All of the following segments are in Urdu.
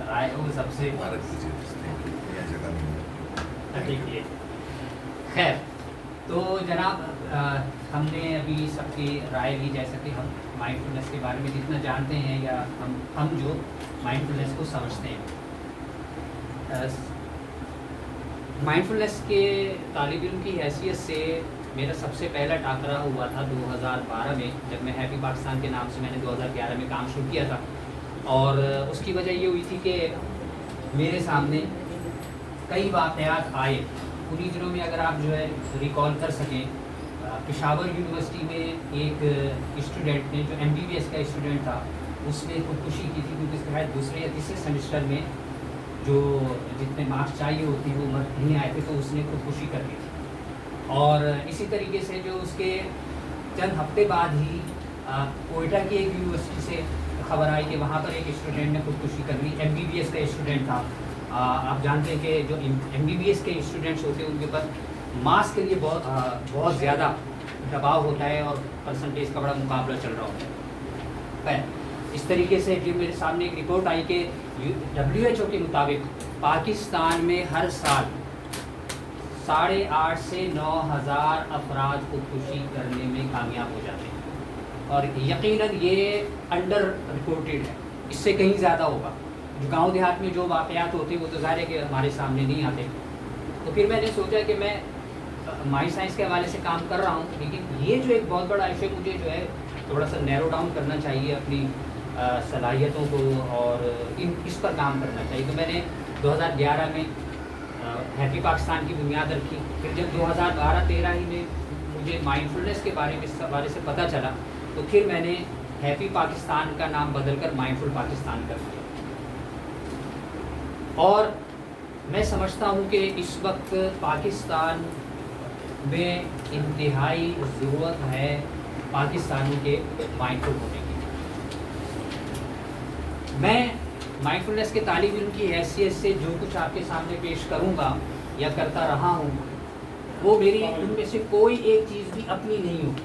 رائے ہو سب سے ٹھیک ہے. خیر تو جناب ہم نے ابھی سب کی رائے لی، جیسا کہ ہم مائنڈ فلنس کے بارے میں جتنا جانتے ہیں یا ہم جو مائنڈ فلنس کو سمجھتے ہیں. مائنڈ فلنس کے طالب علم کی حیثیت سے میرا سب سے پہلا ٹاکرا ہوا تھا 2012 میں، جب میں ہیپی پاکستان کے نام سے میں نے 2011 میں کام شروع کیا تھا. اور اس کی وجہ یہ ہوئی تھی کہ میرے سامنے کئی واقعات آئے انہی دنوں میں. اگر آپ جو ہے ریکال کر سکیں، پشاور یونیورسٹی میں ایک اسٹوڈنٹ نے جو MBBS کا اسٹوڈنٹ تھا، اس نے خودکشی کی تھی، کیونکہ اس کے بعد دوسرے یا تیسرے سیمسٹر میں جو جتنے مارکس چاہیے ہوتے ہیں وہ نہیں آئے تھے، تو اس نے خودکشی کر لی تھی. اور اسی طریقے سے جو اس کے چند ہفتے بعد ہی کوئٹہ کی ایک یونیورسٹی سے خبر آئی کہ وہاں پر ایک اسٹوڈنٹ نے خودکشی کر لی. MBBS کا اسٹوڈنٹ تھا. آپ جانتے ہیں کہ جو MBBS کے اسٹوڈنٹس ہوتے ہیں ان کے اوپر مارکس کے لیے بہت زیادہ دباؤ ہوتا ہے اور پرسنٹیج کا بڑا مقابلہ چل رہا ہوتا ہے. اس طریقے سے جو میرے سامنے ایک رپورٹ آئی کہ WHO کے مطابق پاکستان میں ہر سال 8,500 سے 9,000 افراد خودکشی کرنے میں کامیاب ہو جاتے ہیں. اور یقیناً یہ انڈر رپورٹڈ ہے، اس سے کہیں زیادہ ہوگا. جو گاؤں دیہات میں جو واقعات ہوتے ہیں وہ تو ظاہر ہے کہ ہمارے سامنے نہیں آتے. تو پھر میں نے سوچا کہ میں مائی سائنس کے حوالے سے کام کر رہا ہوں، لیکن یہ جو ایک بہت بڑا ایشو مجھے جو ہے تھوڑا سا نیرو ڈاؤن کرنا چاہیے اپنی صلاحیتوں کو، اور اس پر کام کرنا چاہیے. تو میں نے 2011 میں ہیپی پاکستان کی بنیاد رکھی. پھر جب 2012-13 ہی میں مجھے مائنڈ فلنس کے بارے میں اس حوالے سے پتہ چلا، تو پھر میں نے ہیپی پاکستان کا نام بدل کر مائنڈ فل پاکستان کر دیا. اور میں سمجھتا ہوں کہ اس وقت پاکستان میں انتہائی ضرورت ہے پاکستانی کے مائنڈ فل ہونے کی. میں مائنڈ فلنس کے طالب علم کی حیثیت سے جو کچھ آپ کے سامنے پیش کروں گا یا کرتا رہا ہوں، وہ میری ان میں سے کوئی ایک چیز بھی اپنی نہیں ہوگی.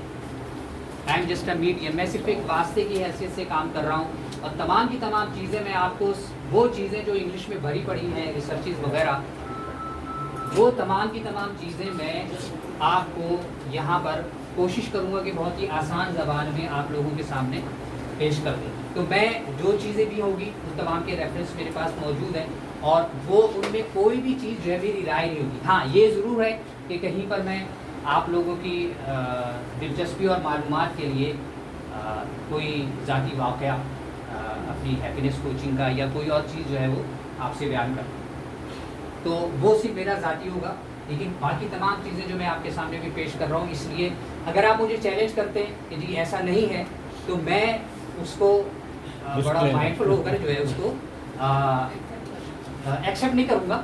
I am just a medium. میں صرف ایک واسطے کی حیثیت سے کام کر رہا ہوں، اور تمام کی تمام چیزیں میں آپ کو وہ چیزیں جو انگلش میں بھری پڑی ہیں، ریسرچز وغیرہ، وہ تمام کی تمام چیزیں میں آپ کو یہاں پر کوشش کروں گا کہ بہت ہی آسان زبان میں آپ لوگوں کے سامنے پیش کر دوں. تو میں جو چیزیں بھی ہوگی ان تمام کے ریفرنس میرے پاس موجود ہیں، اور وہ ان میں کوئی بھی چیز جو ہے میری رائے نہیں ہوگی. ہاں یہ ضرور ہے کہ کہیں پر میں آپ لوگوں کی دلچسپی اور معلومات کے لیے کوئی ذاتی واقعہ اپنی ہیپینس کوچنگ کا یا کوئی اور چیز جو ہے وہ آپ سے بیان کروں، تو وہ صرف میرا ذاتی ہوگا. لیکن باقی تمام چیزیں جو میں آپ کے سامنے بھی پیش کر رہا ہوں، اس لیے اگر آپ مجھے چیلنج کرتے ہیں کہ جی ایسا نہیں ہے، تو میں اس کو بڑا مائنڈ فل ہو کر جو ہے اس کو ایکسیپٹ نہیں کروں گا،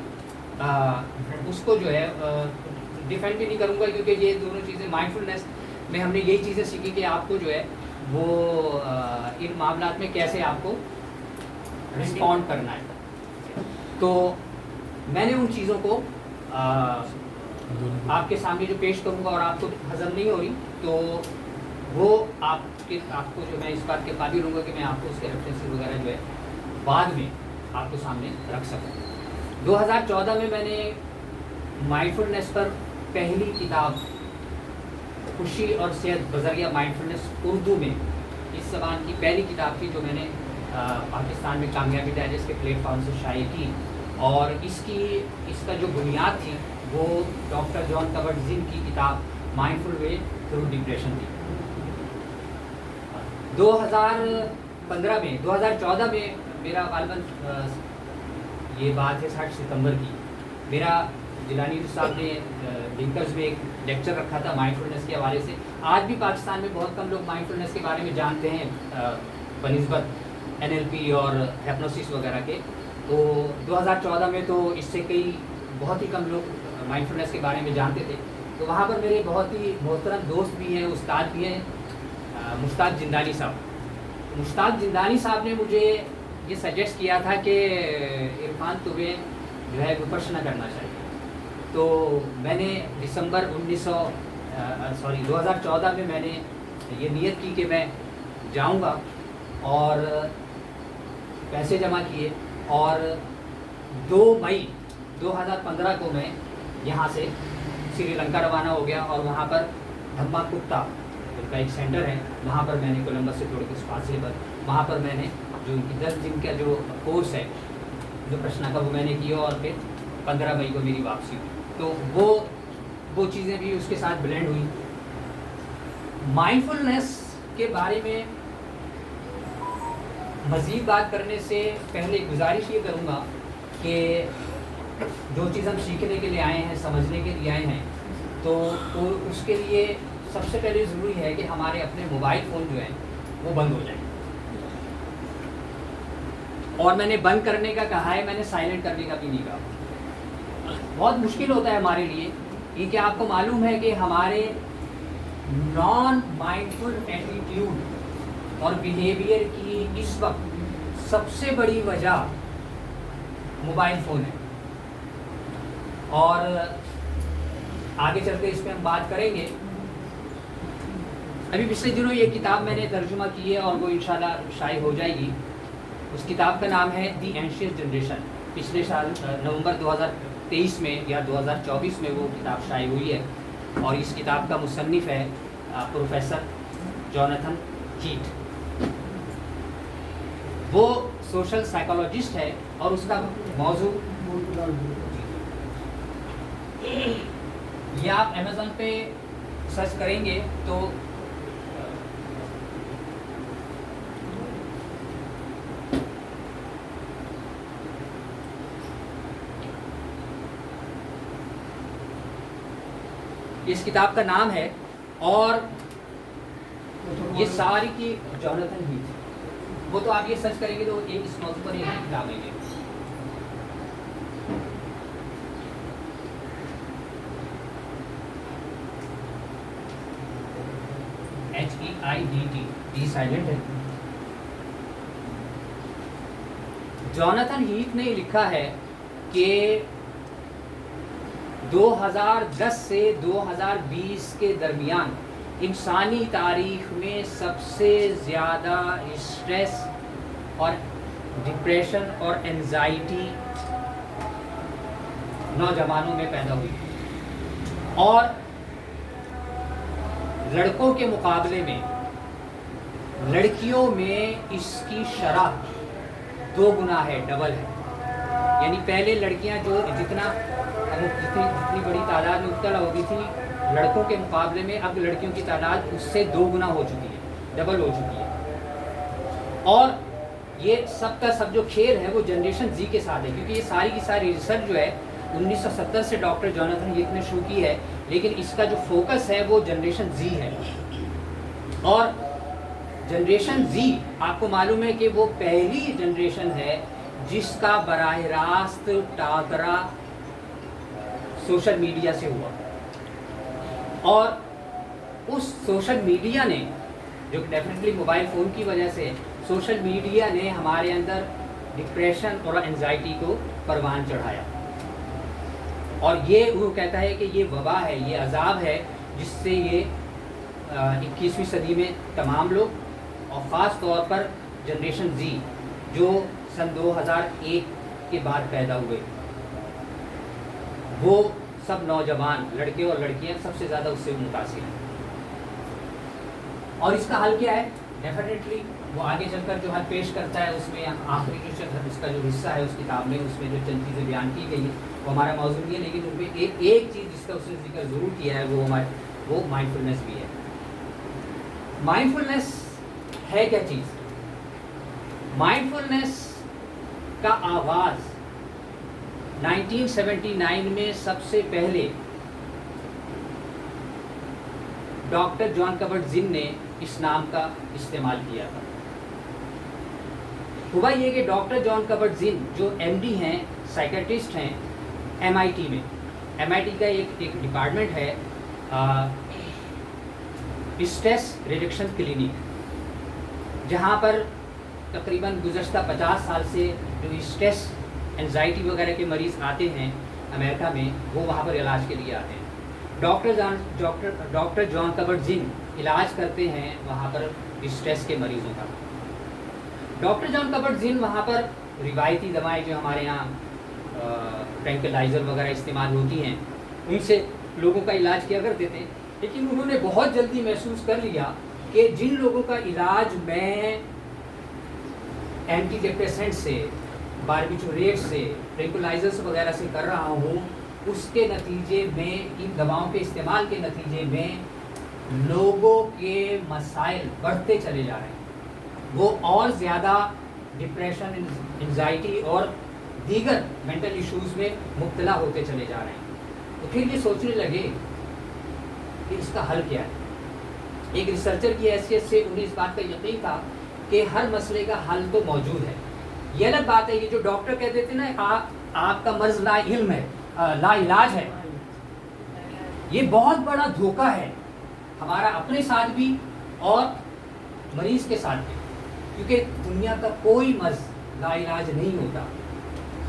اس کو جو ہے ڈیفینڈ بھی نہیں کروں گا. کیونکہ یہ دونوں چیزیں مائنڈ فلنس میں ہم نے یہی چیزیں سیکھی کہ آپ کو جو ہے وہ ان معاملات میں کیسے آپ کو رسپونڈ کرنا ہے. تو میں نے ان چیزوں کو آپ کے سامنے جو پیش کروں گا اور آپ کو ہضم نہیں ہو رہی، تو وہ آپ کو جو میں اس بات کے قابل ہوں گا کہ میں آپ کو اس کے ریفرنس وغیرہ جو ہے بعد میں آپ کو سامنے رکھ سکوں. 2014 میں نے مائنڈ فلنس پر پہلی کتاب خوشی اور صحت بذریعہ مائنڈ فلنس اردو میں اس زبان کی پہلی کتاب تھی جو میں نے پاکستان میں کامیابی ڈائجسٹ کے پلیٹ فارم سے شائع کی. اور اس کا جو بنیاد تھی وہ ڈاکٹر جان کورٹ-زین کی کتاب مائنڈ فل وے تھرو ڈپریشن تھی. 2014 میں میرا غالباً یہ بات ہے 60 ستمبر کی، میرا جیلانی صاحب نے لنکرز میں ایک لیکچر رکھا تھا مائنڈ فلنس کے حوالے سے. آج بھی پاکستان میں بہت کم لوگ مائنڈ فلنس کے بارے میں جانتے ہیں بنسبت NLP اور ہیپنوسس وغیرہ کے. تو 2014 میں تو اس سے بہت ہی کم لوگ مائنڈ فلنس کے بارے میں جانتے تھے. تو وہاں پر میرے بہت ہی محترم دوست بھی ہیں، استاد بھی ہیں، مشتاق زندانی صاحب. مشتاق زندانی صاحب نے مجھے یہ سجیسٹ کیا تھا کہ عرفان تمہیں جو ہے وپشنا کرنا چاہیے. تو میں نے دسمبر 2014 میں نے یہ نیت کی کہ میں جاؤں گا، اور پیسے جمع کیے اور 2 مئی 2015 کو میں یہاں سے سری لنکا روانہ ہو گیا اور وہاں پر دھما کتا ان کا ایک سینٹر ہے، وہاں پر میں نے کولمبس سے تھوڑے کچھ فاصلے پر وہاں پر میں نے جو ان کی 10 دن کا جو کورس ہے جو پرشنا کا وہ میں نے کیا اور پھر 15 مئی کو میری واپسی ہوئی. تو وہ چیزیں بھی اس کے ساتھ بلینڈ ہوئی. مائنڈفلنس کے بارے میں مزید بات کرنے سے پہلے گزارش یہ کروں گا کہ جو چیز ہم سیکھنے کے لیے آئے ہیں، سمجھنے کے لیے آئے ہیں، تو اس کے لیے سب سے پہلے ضروری ہے کہ ہمارے اپنے موبائل فون جو ہیں وہ بند ہو جائیں. اور میں نے بند کرنے کا کہا ہے، میں نے سائلنٹ کرنے کا بھی نہیں کہا. بہت مشکل ہوتا ہے ہمارے لیے، کیونکہ آپ کو معلوم ہے کہ ہمارے نان مائنڈفل ایٹیٹیوڈ اور بیہیویئر کی اس وقت سب سے بڑی وجہ موبائل فون ہے. اور آگے چل کے اس پہ ہم بات کریں گے. ابھی پچھلے دنوں یہ کتاب میں نے ترجمہ کی ہے اور وہ انشاءاللہ شائع ہو جائے گی. اس کتاب کا نام ہے دی اینشینٹ جنریشن. پچھلے سال نومبر 2023 میں یا 2024 میں وہ کتاب شائع ہوئی ہے اور اس کتاب کا مصنف ہے پروفیسر جوناتھن ہیٹ. وہ سوشل سائیکالوجسٹ ہے اور اس کا موضوع یہ آپ امیزون پہ سرچ کریں گے تو اس کتاب کا نام ہے اور یہ ساری کی جوناتھن ہیٹ. وہ تو آپ یہ سرچ کریں گے تو ایک اس موضوع پر ایک کتاب ہے. HEIDT ڈی سائلنٹ ہے. جوناتھن ہیٹ نے لکھا ہے کہ 2010 سے 2020 کے درمیان انسانی تاریخ میں سب سے زیادہ اسٹریس اور ڈپریشن اور انزائٹی نوجوانوں میں پیدا ہوئی اور لڑکوں کے مقابلے میں لڑکیوں میں اس کی شرح 2 گنا ہے، ڈبل ہے. یعنی پہلے لڑکیاں جو جتنی بڑی تعداد میں مبتلا ہوتی تھی لڑکوں کے مقابلے میں اب لڑکیوں کی تعداد اس سے 2 گنا ہو چکی ہے، ڈبل ہو چکی ہے. اور یہ سب کا سب جو کھیل ہے وہ جنریشن زی کے ساتھ ہے، کیونکہ یہ ساری کی ساری ریسرچ جو ہے 1970 سے ڈاکٹر جوناتھن ہیٹ نے شروع کی ہے، لیکن اس کا جو فوکس ہے وہ جنریشن زی ہے. اور جنریشن زی آپ کو معلوم ہے کہ وہ پہلی جنریشن ہے جس کا براہ راست ٹاکرا سوشل میڈیا سے ہوا. اور اس سوشل میڈیا نے جو ڈیفینیٹلی موبائل فون کی وجہ سے سوشل میڈیا نے ہمارے اندر ڈپریشن اور انزائٹی کو پروان چڑھایا. اور یہ وہ کہتا ہے کہ یہ وبا ہے، یہ عذاب ہے جس سے یہ 21ویں صدی میں تمام لوگ اور خاص طور پر جنریشن زی جو سن 2001 کے بعد پیدا ہوئے وہ سب نوجوان لڑکے اور لڑکیاں سب سے زیادہ اس سے متاثر ہیں. اور اس کا حل کیا ہے؟ ڈیفینیٹلی وہ آگے چل کر جو حل پیش کرتا ہے اس میں آخری جو اس کا جو حصہ ہے اس کتاب میں اس میں جو چند چیزیں بیان کی گئی ہیں وہ ہمارا موضوع نہیں ہے، لیکن ان میں ایک چیز جس کا اس نے ذکر ضرور کیا ہے وہ مائنڈفلنس بھی ہے. مائنڈفلنس ہے کیا چیز؟ مائنڈفلنس کا آغاز 1979 میں سب سے پہلے ڈاکٹر جان کبرٹ زن نے اس نام کا استعمال کیا تھا. ہوا یہ کہ ڈاکٹر جان کبرٹ زن جو MD ہیں، سائیکیٹرسٹ ہیں MIT میں. MIT کا ایک ڈپارٹمنٹ ہے اسٹریس ریڈکشن کلینک، جہاں پر تقریباً گزشتہ 50 سال سے جو اسٹریس انزائٹی وغیرہ کے مریض آتے ہیں امریکہ میں وہ وہاں پر علاج کے لیے آتے ہیں. ڈاکٹر جان کبرٹ زن علاج کرتے ہیں وہاں پر اسٹریس کے مریضوں کا. ڈاکٹر جان کبرٹ زن وہاں پر روایتی دوائیں جو ہمارے یہاں ٹرینکلائزر وغیرہ استعمال ہوتی ہیں ان سے لوگوں کا علاج کیا کرتے تھے، لیکن انہوں نے بہت جلدی محسوس کر لیا کہ جن لوگوں کا علاج میں اینٹی ڈپریسنٹ سے، باربیچوریٹ سے، ٹرینکلائزرس وغیرہ سے کر رہا ہوں، اس کے نتیجے میں، ان دواؤں کے استعمال کے نتیجے میں لوگوں کے مسائل بڑھتے چلے جا رہے ہیں، وہ اور زیادہ ڈپریشن، انزائٹی اور دیگر مینٹل ایشوز میں مبتلا ہوتے چلے جا رہے ہیں۔ تو پھر یہ سوچنے لگے کہ اس کا حل کیا ہے۔ ایک ریسرچر کی حیثیت سے انہیں اس بات کا یقین تھا کہ ہر مسئلے کا حل تو موجود ہے۔ یہ الگ بات ہے، یہ جو ڈاکٹر کہتے تھے نا آپ کا مرض لا علم ہے، لا علاج ہے، یہ بہت بڑا دھوکہ ہے ہمارا، اپنے ساتھ بھی اور مریض کے ساتھ بھی، کیونکہ دنیا کا کوئی مرض لا علاج نہیں ہوتا۔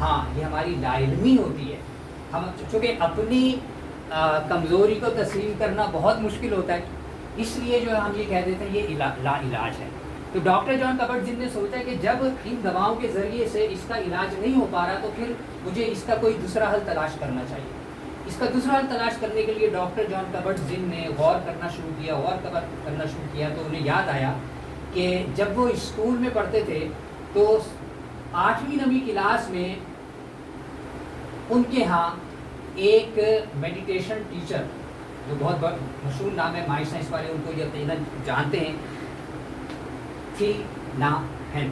ہاں، یہ ہماری لا علمی ہوتی ہے، ہم چونکہ اپنی کمزوری کو تسلیم کرنا بہت مشکل ہوتا ہے، اس لیے جو ہم یہ کہہ دیتے ہیں یہ لا علاج ہے۔ تو ڈاکٹر جان کبرٹ زن نے سوچا کہ جب ان دواؤں کے ذریعے سے اس کا علاج نہیں ہو پا رہا تو پھر مجھے اس کا کوئی دوسرا حل تلاش کرنا چاہیے۔ اس کا دوسرا حل تلاش کرنے کے لیے ڈاکٹر جان کبرٹ زن نے غور کرنا شروع کیا تو انہیں یاد آیا کہ جب وہ اسکول میں پڑھتے تھے تو 8ویں 9ویں کلاس میں ان کے ہاں ایک میڈیٹیشن ٹیچر جو بہت مشہور نام ہے مائنڈ سائنس والے ان کو یقیناً جانتے ہیں، تھی نا ہین،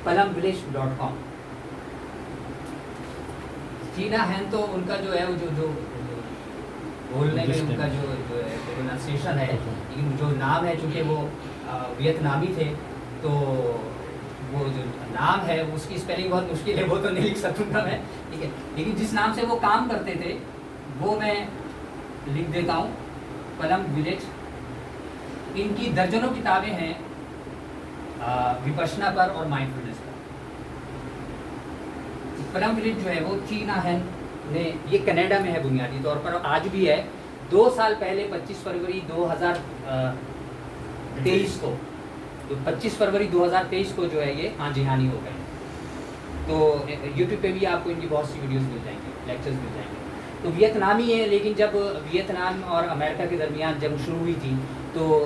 palamvillage.com۔ ٹینا ہین تو ان کا جو ہے جو بولنے میں ان کا جو پروننسیشن ہے، لیکن جو نام ہے چونکہ وہ ویتنامی تھے تو وہ جو نام ہے اس کی اسپیلنگ بہت مشکل ہے، وہ تو نہیں لکھ سکوں گا میں، ٹھیک ہے، لیکن جس نام سے وہ کام کرتے تھے وہ میں لکھ دیتا ہوں، پلم ولیج۔ ان کی درجنوں کتابیں ہیں وپشنا پر اور مائنڈ فلنس پر۔ پلم ولیج جو ہے وہ ٹینا ہین نے، یہ کینیڈا میں ہے بنیادی طور پر، آج بھی ہے۔ 2 سال پہلے 25 فروری 2023 کو، تو 25 فروری 2023 کو جو ہے یہ آنجی ہانی ہو گئے۔ تو یوٹیوب پہ بھی آپ کو ان کی بہت سی ویڈیوز مل جائیں گے، لیکچرز مل جائیں گے۔ تو ویتنامی ہے، لیکن جب ویتنام اور امریکہ کے درمیان جنگ شروع ہوئی تھی تو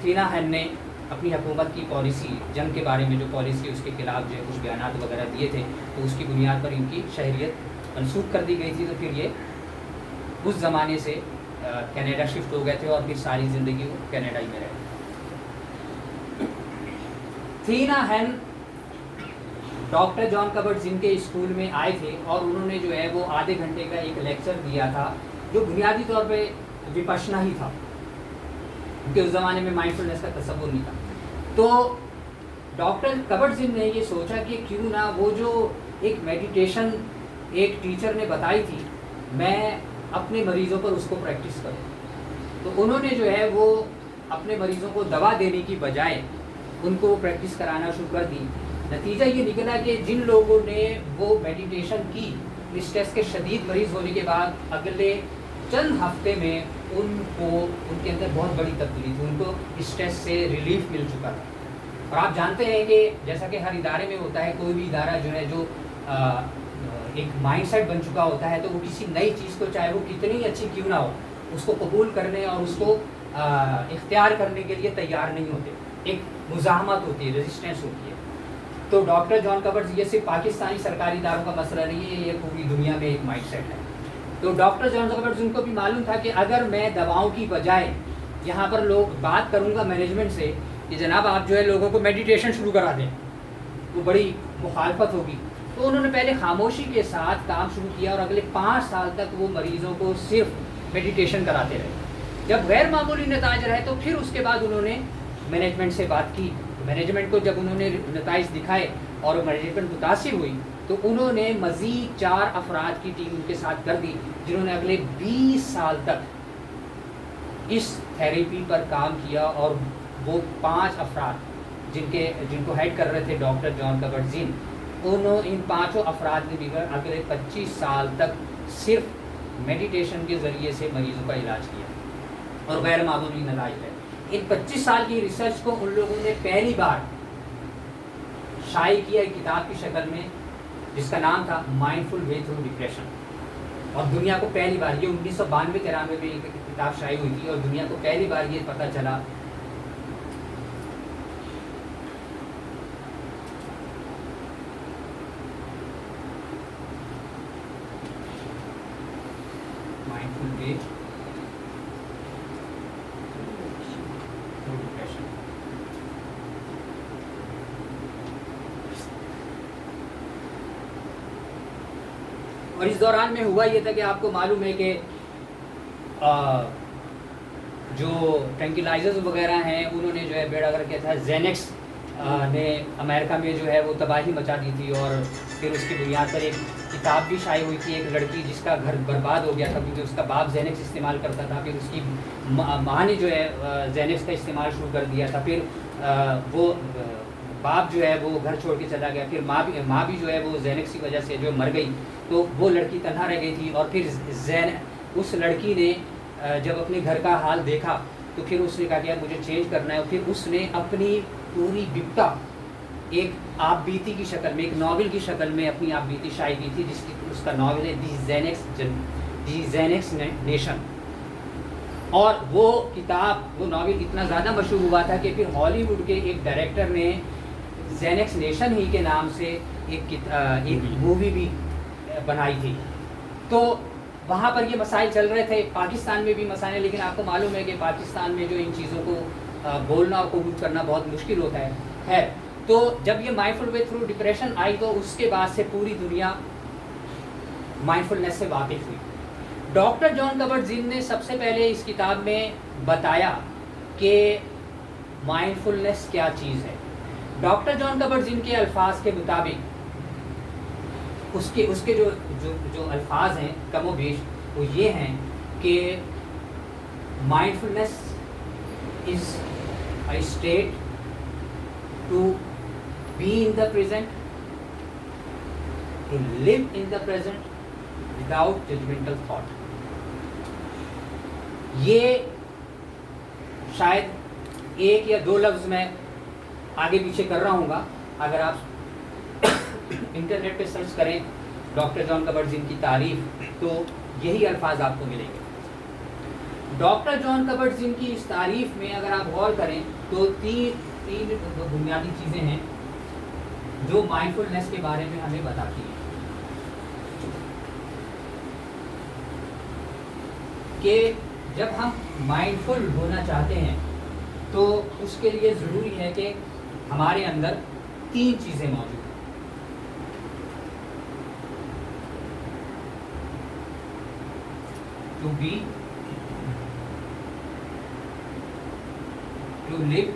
ٹینا ہین نے اپنی حکومت کی پالیسی، جنگ کے بارے میں جو پالیسی اس کے خلاف جو کچھ بیانات وغیرہ دیے تھے، تو اس کی بنیاد پر ان کی شہریت منسوخ کر دی گئی تھی۔ تو پھر یہ اس زمانے سے کینیڈا شفٹ ہو گئے تھے اور پھر ساری زندگی وہ کینیڈا ہی میں رہے۔ ٹینا ہین ڈاکٹر جان کبرٹ زن کے اسکول میں آئے تھے اور انہوں نے جو ہے وہ آدھے گھنٹے کا ایک لیکچر دیا تھا جو بنیادی طور پہ وپشنا ہی تھا، کیونکہ اس زمانے میں مائنڈ فلنس کا تصور نہیں تھا۔ تو ڈاکٹر کبرٹ زن نے یہ سوچا کہ کیوں نہ وہ جو ایک میڈیٹیشن ایک ٹیچر نے بتائی تھی، میں اپنے مریضوں پر اس کو پریکٹس کروں۔ تو انہوں نے جو ہے وہ اپنے مریضوں کو دوا دینے کی بجائے ان کو پریکٹس کرانا شروع کر دی۔ نتیجہ یہ نکلا کہ جن لوگوں نے وہ میڈیٹیشن کی، اسٹریس کے شدید مریض ہونے کے بعد اگلے چند ہفتے میں ان کے اندر بہت بڑی تبدیلی تھی، ان کو اسٹریس سے ریلیف مل چکا تھا۔ اور آپ جانتے ہیں کہ جیسا کہ ہر ادارے میں ہوتا ہے، کوئی بھی ادارہ جو ہے جو ایک مائنڈ سیٹ بن چکا ہوتا ہے تو وہ کسی نئی چیز کو، چاہے وہ کتنی اچھی کیوں نہ ہو، اس کو قبول کرنے اور اس کو اختیار کرنے کے لیے تیار نہیں ہوتے، ایک مزاحمت ہوتی ہے، ریزسٹنس ہوتی ہے۔ تو ڈاکٹر جان کبرٹ، یہ صرف پاکستانی سرکاری اداروں کا مسئلہ نہیں ہے، یہ پوری دنیا میں ایک مائنڈ سیٹ ہے۔ تو ڈاکٹر جان کبرٹ ان کو بھی معلوم تھا کہ اگر میں دواؤں کی بجائے یہاں پر لوگ بات کروں گا مینجمنٹ سے کہ جناب آپ جو ہے لوگوں کو میڈیٹیشن شروع کرا دیں، وہ بڑی مخالفت ہوگی۔ تو انہوں نے پہلے خاموشی کے ساتھ کام شروع کیا اور اگلے 5 سال تک وہ مریضوں کو صرف میڈیٹیشن کراتے رہے۔ جب غیر معمولی نتائج رہے تو پھر اس کے بعد انہوں نے مینجمنٹ سے بات کی۔ مینجمنٹ کو جب انہوں نے نتائج دکھائے اور مینجمنٹ متاثر ہوئی تو انہوں نے مزید 4 افراد کی ٹیم ان کے ساتھ کر دی، جنہوں نے اگلے 20 سال تک اس تھیریپی پر کام کیا۔ اور وہ 5 افراد جن کو ہیڈ کر رہے تھے ڈاکٹر جان کبرٹ زن، ان 5 افراد نے بھی اگلے 25 سال تک صرف میڈیٹیشن کے ذریعے سے مریضوں کا علاج کیا اور غیر معمولی نتائج ہے۔ ان 25 سال کی ریسرچ کو ان لوگوں نے پہلی بار شائع کیا ایک کتاب کی شکل میں جس کا نام تھا مائنڈفل وے تھرو ڈپریشن. اور دنیا کو پہلی بار، یہ 1992-93 میں ایک کتاب شائع ہوئی تھی، اور دنیا کو پہلی بار یہ پتہ چلا مائنڈفل وے تھرو ڈپریشن. اور اس دوران میں ہوا یہ تھا کہ آپ کو معلوم ہے کہ جو ٹرینکلائزرز وغیرہ ہیں انہوں نے جو ہے بیڑا کر کیا تھا. زینکس نے امریکہ میں جو ہے وہ تباہی مچا دی تھی، اور پھر اس کی بنیاد پر ایک کتاب بھی شائع ہوئی تھی، ایک لڑکی جس کا گھر برباد ہو گیا تھا کیونکہ اس کا باپ زینکس استعمال کرتا تھا. پھر اس کی ماں نے جو ہے زینکس کا استعمال شروع کر دیا تھا. پھر وہ باپ جو ہے وہ گھر چھوڑ کے چلا گیا. پھر ماں بھی جو ہے وہ زینکس کی وجہ سے جو مر گئی، تو وہ لڑکی تنہا رہ گئی تھی. اور پھر اس لڑکی نے جب اپنے گھر کا حال دیکھا تو پھر اس نے کہا کہ یار مجھے چینج کرنا ہے. اور پھر اس نے اپنی پوری بپتا ایک آپ بیتی کی شکل میں، ایک ناول کی شکل میں اپنی آپ بیتی شائع کی تھی، جس کی اس کا ناول ہے دی زینکس نیشن. اور وہ کتاب، وہ ناول اتنا زیادہ مشہور ہوا تھا کہ پھر ہالی ووڈ کے ایک ڈائریکٹر نے زینکس نیشن ہی کے نام سے ایک مووی بھی بنائی تھی. تو وہاں پر یہ مسائل چل رہے تھے. پاکستان میں بھی مسائل ہیں، لیکن آپ کو معلوم ہے کہ پاکستان میں جو ان چیزوں کو بولنا اور قبول کرنا بہت مشکل ہوتا ہے. تو جب یہ mindful way through depression I تو اس کے بعد سے پوری دنیا مائنڈفلنس سے واقف ہوئی. ڈاکٹر جان کبرٹ زن نے سب سے پہلے اس کتاب میں بتایا کہ مائنڈفلنس کیا چیز ہے. ڈاکٹر جان کبرٹ زن کے الفاظ کے مطابق اس کے جو الفاظ ہیں کم و بیش وہ یہ ہیں کہ mindfulness is a state to be in the present, to live in the present without judgmental thought. یہ شاید ایک یا دو لفظ میں آگے پیچھے کر رہا ہوں گا. اگر آپ انٹرنیٹ پہ سرچ کریں ڈاکٹر جان کبرٹ زن کی تعریف تو یہی الفاظ آپ کو ملیں گے. ڈاکٹر جان کبرٹ زن کی اس تعریف میں اگر آپ غور کریں تو تین بنیادی چیزیں ہیں جو مائنڈفلنس کے بارے میں ہمیں بتاتی ہیں کہ جب ہم مائنڈفل ہونا چاہتے ہیں تو اس کے لیے ضروری ہے کہ ہمارے اندر تین چیزیں موجود ہیں. To be, to live,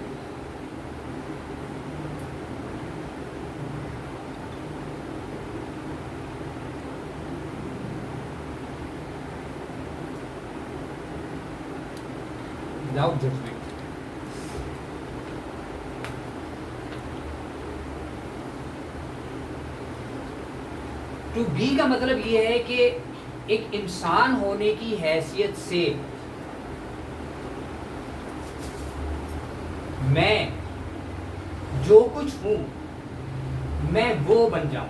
without judgement. To be کا مطلب یہ ہے کہ ایک انسان ہونے کی حیثیت سے میں جو کچھ ہوں میں وہ بن جاؤں.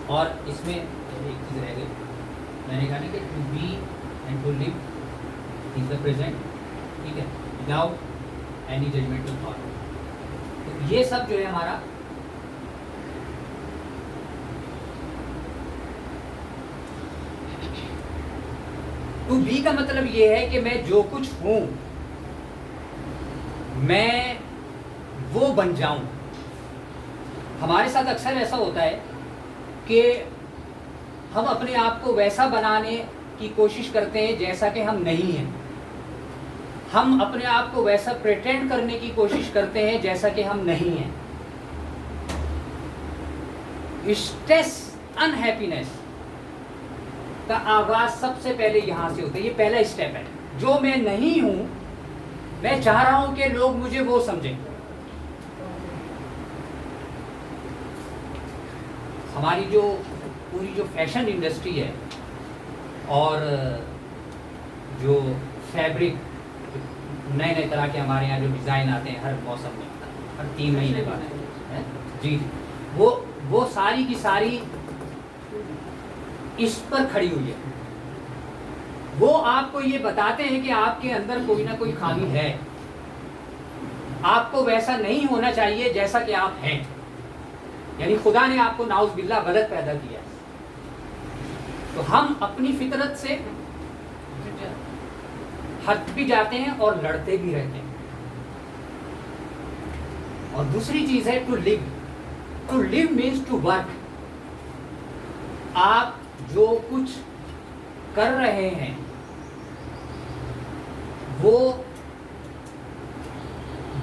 اور اس میں ایک چیز رہ گئی، میں نے کہا نا کہ to be and to live in the present, ٹھیک ہے، وداؤٹ اینی ججمنٹل تھاٹ. تو یہ سب جو ہے ہمارا ٹو بی کا مطلب یہ ہے کہ میں جو کچھ ہوں میں وہ بن جاؤں. ہمارے ساتھ اکثر ایسا ہوتا ہے کہ ہم اپنے آپ کو ویسا بنانے کی کوشش کرتے ہیں جیسا کہ ہم نہیں ہیں. ہم اپنے آپ کو ویسا پریٹینڈ کرنے کی کوشش کرتے ہیں جیسا کہ ہم نہیں ہیں. اسٹریس، انہیپینس کا آغاز سب سے پہلے یہاں سے ہوتا ہے. یہ پہلا اسٹیپ ہے. جو میں نہیں ہوں میں چاہ رہا ہوں کہ لوگ مجھے وہ سمجھیں. ہماری جو پوری جو فیشن انڈسٹری ہے اور جو فیبرک نئے نئے طرح کے ہمارے یہاں جو ڈیزائن آتے ہیں ہر موسم میں، ہر 3 مہینے بعد ہے جی، وہ ساری کی ساری اس پر کھڑی ہوئی ہے. وہ آپ کو یہ بتاتے ہیں کہ آپ کے اندر کوئی نہ کوئی خامی ہے، آپ کو ویسا نہیں ہونا چاہیے جیسا کہ آپ ہیں. یعنی خدا نے آپ کو نعوذ باللہ غلط پیدا کیا ہے. تو ہم اپنی فطرت سے ہٹ بھی جاتے ہیں اور لڑتے بھی رہتے ہیں. اور دوسری چیز ہے to live. To live means to work. آپ جو کچھ کر رہے ہیں وہ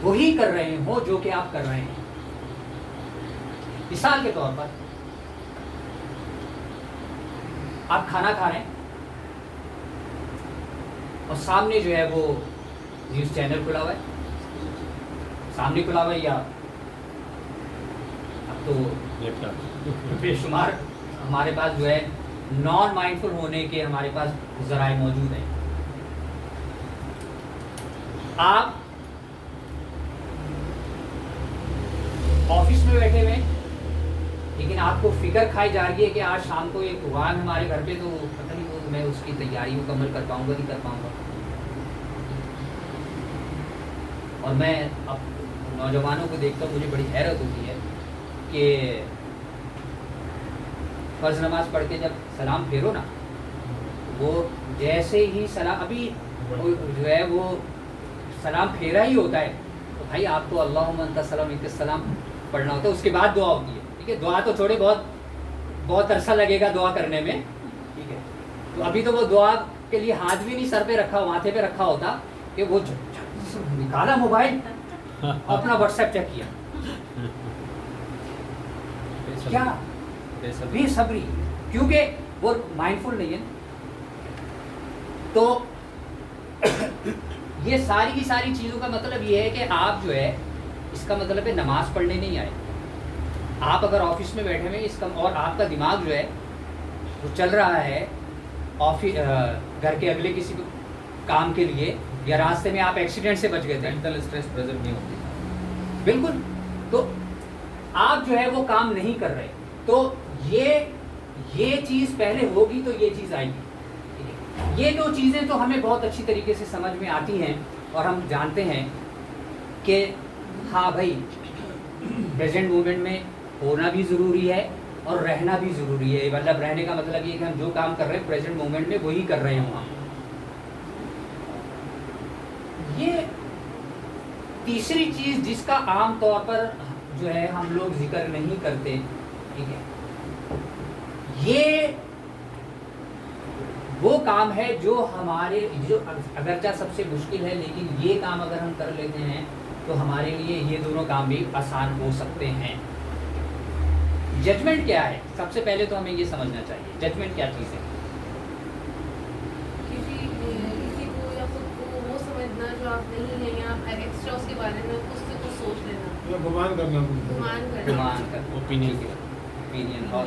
وہی کر رہے ہو جو کہ آپ کر رہے ہیں. مثال کے طور پر آپ کھانا کھا رہے ہیں اور سامنے جو ہے وہ نیوز چینل کھلا ہوا ہے، سامنے کھلا ہوا ہے، یا اب تو بے شمار ہمارے پاس جو ہے نان مائنڈفل ہونے کے ہمارے پاس ذرائع موجود ہیں. آپ آفس میں بیٹھے ہوئے لیکن آپ کو فکر کھائی جا رہی ہے کہ آج شام کو ایک پروگرام ہمارے گھر پہ، تو پتہ نہیں وہ میں اس کی تیاری مکمل کر پاؤں گا نہیں کر پاؤں گا. اور میں اب نوجوانوں کو دیکھتا ہوں، مجھے بڑی حیرت ہوتی ہے کہ فرض نماز پڑھ کے جب سلام پھیرو نا، وہ جیسے ہی سلام ابھی جو ہے وہ سلام پھیرا ہی ہوتا ہے، تو بھائی آپ کو اللہم انت السلام منک السلام پڑھنا ہوتا ہے. اس کے بعد دعا ہوتی ہے. ٹھیک ہے، دعا تو چھوڑے، بہت عرصہ لگے گا دعا کرنے میں. ٹھیک ہے، تو ابھی تو وہ دعا کے لیے ہاتھ بھی نہیں سر پہ رکھا، ماتھے پہ رکھا ہوتا کہ وہ نکالا موبائل اپنا واٹس ایپ چیک کیا. کیا بے صبری، کیونکہ وہ مائنڈفل نہیں ہے. تو یہ ساری کی ساری چیزوں کا مطلب یہ ہے کہ آپ جو ہے، اس کا مطلب ہے نماز پڑھنے نہیں آئے. آپ اگر آفس میں بیٹھے ہوئے اور آپ کا دماغ جو ہے وہ چل رہا ہے گھر کے اگلے کسی کام کے لیے، یا راستے میں آپ ایکسیڈنٹ سے بچ گئے تھے، مینٹل اسٹریس پریزنٹ نہیں ہوتی. بالکل، تو آپ جو ہے وہ کام نہیں کر رہے. تو یہ چیز پہلے ہوگی تو یہ چیز آئے گی. یہ دو چیزیں تو ہمیں بہت اچھی طریقے سے سمجھ میں آتی ہیں اور ہم جانتے ہیں کہ ہاں بھائی پریزنٹ مومنٹ میں ہونا بھی ضروری ہے اور رہنا بھی ضروری ہے. مطلب رہنے کا مطلب یہ کہ ہم جو کام کر رہے ہیں پریزنٹ مومنٹ میں وہی کر رہے ہوں. ہم یہ تیسری چیز جس کا عام طور پر جو ہے ہم لوگ ذکر نہیں کرتے، ٹھیک ہے، یہ وہ کام ہے جو ہمارے جو اگرچہ سب سے مشکل ہے، لیکن یہ کام اگر ہم کر لیتے ہیں تو ہمارے لیے یہ دونوں کام بھی آسان ہو سکتے ہیں. ججمنٹ کیا ہے؟ سب سے پہلے تو ہمیں یہ سمجھنا چاہیے ججمنٹ کیا چیز ہے. کسی کو یا خود کو وہ سمجھنا جو آپ نہیں ہیں، یا ایکسٹرا اس کے بارے میں اس سے کچھ سوچ لینا، یا گمان کرنا، اوپینین اور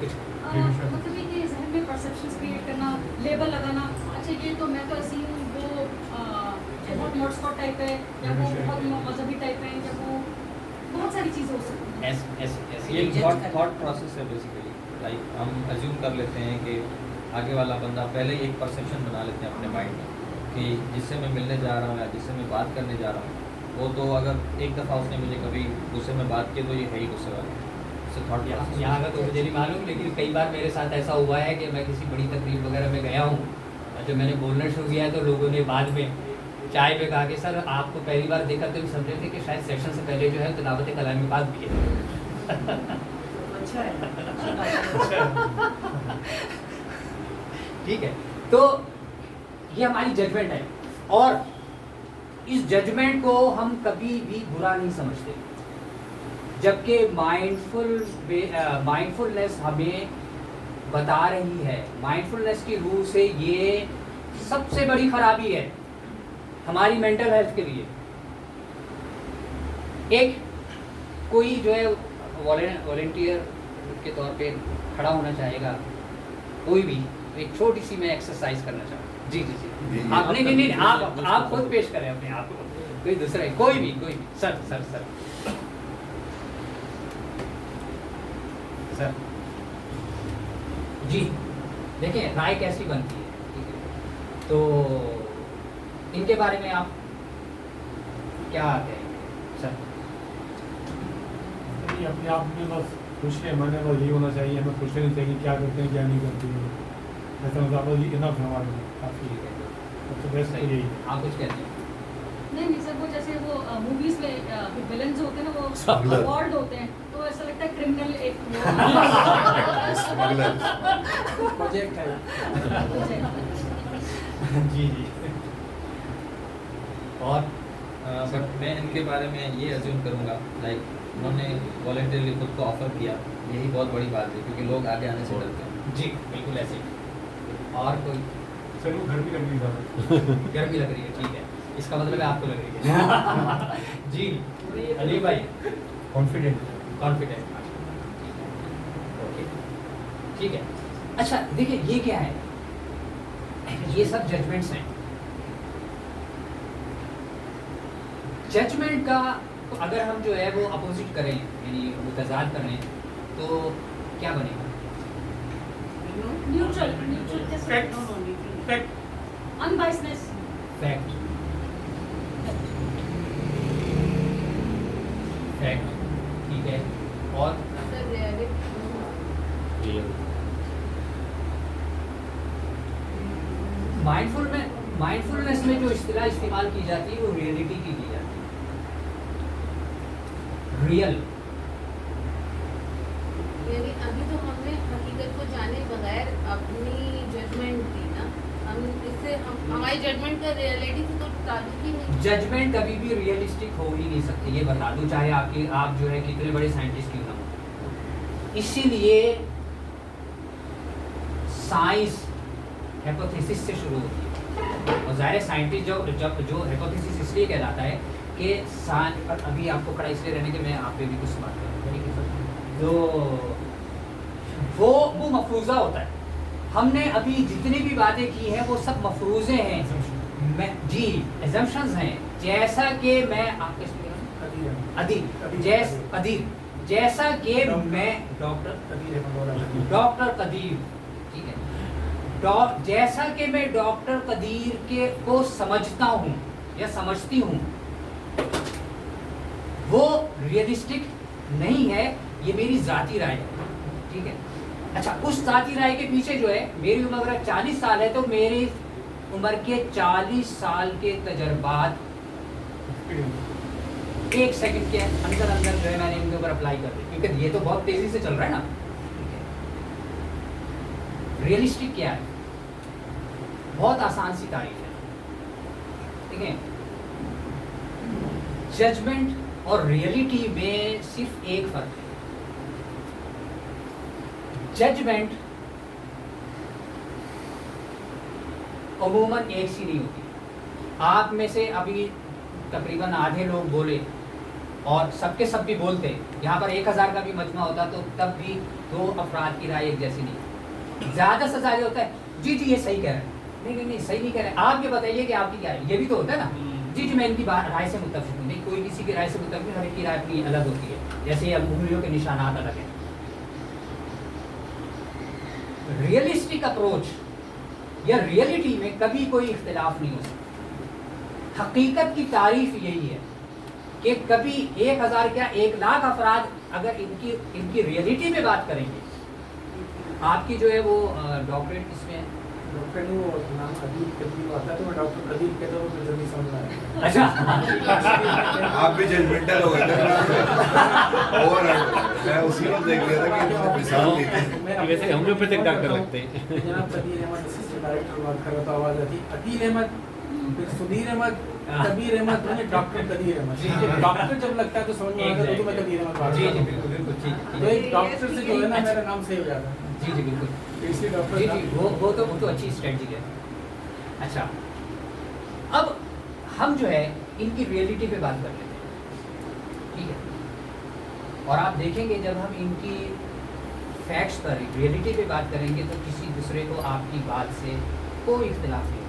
کچھ مطلب یہ کہ ذہن میں پرسیپشنز کریٹ کرنا، لیبل لگانا، اچھا یہ تو میں تو ایسی ہوں، وہ بہت موڈ اسپاٹ ٹائپ ہے، یا وہ بہت مذہبی ٹائپ ہے، یا وہ بہت ساری چیزیں ہو سکتی ہیں. یہ تھاٹ پروسیس ہے بیسیکلی. لائک ہم ایزیوم کر لیتے ہیں کہ آگے والا بندہ، پہلے ایک پرسیپشن بنا لیتے ہیں اپنے مائنڈ میں کہ جس سے میں ملنے جا رہا ہوں یا جس سے میں بات کرنے جا رہا ہوں، وہ تو اگر ایک دفعہ اس نے مجھے کبھی غصے میں بات کی تو یہ ہے ہی غصے والا. یہاں کا تو مجھے نہیں معلوم، لیکن کئی بار میرے ساتھ ایسا ہوا ہے کہ میں کسی بڑی تقریب وغیرہ میں گیا ہوں اور جب میں نے بولنا شروع کیا ہے تو لوگوں نے بعد میں چائے پہ کہا کہ سر آپ کو پہلی بار دیکھا تو سمجھے تھے کہ شاید سیشن سے پہلے جو ہے تلاوت کلام پاک بھی ہے. ٹھیک ہے، تو یہ ہماری ججمنٹ ہے اور اس ججمنٹ کو ہم کبھی بھی برا نہیں سمجھتے، جبکہ مائنڈفلنس ہمیں بتا رہی ہے، مائنڈفلنس کی روح سے یہ سب سے بڑی خرابی ہے ہماری مینٹل ہیلتھ کے لیے. ایک کوئی جو ہے والنٹیئر کے طور پہ کھڑا ہونا چاہے گا، کوئی بھی ایک چھوٹی سی میں ایکسرسائز کرنا چاہوں گا. جی جی جی آپ نہیں آپ خود پیش کریں اپنے آپ کو, کوئی دوسرا کوئی بھی سر سر سر سر جی دیکھیں رائے کیسی بنتی ہے, ٹھیک ہے, تو ان کے بارے میں آپ کیا کہیں گے سر؟ اپنے آپ میں بس خوش ہے, ہمارے بس یہ ہونا چاہیے, ہمیں خوش رہنی چاہیے کیا کرتے ہیں کیا نہیں کرتے ہیں, ایسا مطلب یہ انف ہے ہمارے لیے کافی, سب سے بیسٹ یہی ہے. آپ کچھ کہتے ہیں؟ نہیں سر, وہ جیسے وہ موویز میں ویلنز ہوتے ہیں نا, وہ اوارڈ ہوتے ہیں, تو ایسا لگتا ہے کرمنل ایک پروجیکٹ ہے. جی جی. اور بٹ میں ان کے بارے میں یہ ایزیوم کروں گا لائک انہوں نے والنٹیرلی خود کو آفر کیا, یہی بہت بڑی بات ہے کیونکہ لوگ آگے آنے سے ڈرتے ہیں. جی بالکل ایسے. اور کوئی سر وہ گھر بھی لگ رہی تھا, گھر بھی لگ رہی ہے, ٹھیک ہے, اس کا مطلب ہے آپ کو لگ رہی ہے. جی علی بھائی کانفیڈنٹ. اوکے ٹھیک ہے. اچھا دیکھیے یہ کیا ہے, یہ سب ججمنٹس ہیں. ججمنٹ کا اگر ہم جو ہے وہ اپوزٹ کریں یعنی متضاد کریں تو کیا بنے گا؟ نیوٹرل انبائسنس. فیکٹ ٹھیک ہے. اور مائنڈفلنس میں جو اصطلاح استعمال کی جاتی ہے وہ ریئلٹی کی جاتی ہے. ریئل یعنی ابھی تو ہم نے حقیقت کو جانے بغیر اپنی ججمنٹ دی نا, ہم اس سے ہماری ججمنٹ کا ریئلٹی سے تو تعلق ہی نہیں. ججمنٹ کبھی بھی ریئلسٹک ہو ہی نہیں سکتی, یہ بتا دوں, چاہے آپ جو ہے کتنے بڑے سائنٹسٹ کیوں نہ ہو. اسی لیے سائنس ہیپوتھیسس سے شروع ہوتی ہے, اور ظاہر ہے سائنٹسٹ جو ہیپوتھیسس اس لیے کہلاتا ہے کہ ابھی آپ کو کھڑا اس لیے رہنے کہ میں آپ پہ بھی کچھ بات کروں, تو وہ مفروضہ ہوتا ہے. ہم نے ابھی جتنی بھی باتیں کی ہیں وہ سب مفروضے ہیں, جی ایزمپشنز ہیں. جیسا کہ میں آپ کے جیسا کہ میں ڈاکٹر قدیر, ٹھیک ہے, جیسا کہ میں ڈاکٹر قدیر کو سمجھتا ہوں یا سمجھتی ہوں, وہ ریئلسٹک نہیں ہے, یہ میری ذاتی رائے ہے, ٹھیک ہے. اچھا اس ذاتی رائے کے پیچھے جو ہے, میری عمر اگر 40 سال ہے تو میری عمر کے 40 سال کے تجربات ایک سیکنڈ کے اندر جو ہے میں نے ان کے اوپر اپلائی کر دی, کیونکہ یہ تو بہت تیزی سے چل رہا ہے نا. ریئلسٹک کیا ہے؟ بہت آسان سی تعریف ہے, ٹھیک ہے. ججمنٹ اور ریئلٹی میں صرف ایک فرق ہے. ججمنٹ عموماً ایک سی نہیں ہوتی. آپ میں سے ابھی تقریباً آدھے لوگ بولے اور سب کے سب بھی بولتے, یہاں پر 1000 کا بھی مجمع ہوتا تو تب بھی 2 افراد کی رائے ایک جیسی نہیں. زیادہ سے زیادہ ہوتا ہے جی یہ صحیح کہہ رہے ہیں, نہیں صحیح نہیں کہہ رہے, آپ یہ بتائیے کہ آپ کی کیا ہے, یہ بھی تو ہوتا ہے نا. جی میں ان کی رائے سے متفق ہوں, نہیں کوئی کسی کی رائے سے متفق نہیں, ہر ایک کی رائے اپنی الگ ہوتی ہے, جیسے انگلیوں کے نشانات الگ ہیں. ریئلسٹک اپروچ یا ریئلٹی میں کبھی کوئی اختلاف نہیں ہو سکتا. حقیقت کی تعریف یہی ہے کہ کبھی 1000 کیا 1,00,000 افراد اگر ان کی ریئلٹی میں بات کریں گے. آپ کی جو ہے وہ ڈاکٹریٹ کس میں ہے؟ ڈاکٹر نے وہ نام ادیب قدیر آتا ہے تو میں ڈاکٹر قدیر کہتا ہوں, مجھے جلدی سمجھ آیا. اچھا آپ بھی ججمنٹل ہو گئے تھے اور میں اسی کو دیکھ رہا تھا کہ مثال دیتے ہیں. ویسے ہومیوپیتھک ڈاکٹر لگتے ہیں. جناب قدیر احمد اسسٹنٹ ڈائریکٹر بات کر رہا تھا, آواز آتی قدیر احمد, پھر سدیر احمد, کبیر احمد, ڈاکٹر قدیر احمد. ڈاکٹر جب لگتا ہے تو سمجھ میں آتا ہے تو میں قدیر احمد بات جی کرتا ہوں. بالکل ٹھیک. تو ایک ڈاکٹر سے جو ہے نا میرا نام سیو ہو جاتا ہے. جی بالکل اس لیے ڈاکٹر جی وہ تو اچھی اسٹریٹجی ہے. اچھا اب ہم جو ہے ان کی ریئلٹی پہ بات کر لیتے ہیں, ٹھیک ہے. اور آپ دیکھیں گے جب ہم ان کی فیکٹس پر ریئلٹی پہ بات کریں گے تو کسی دوسرے کو آپ کی بات سے کوئی اختلاف نہیں ہوگا.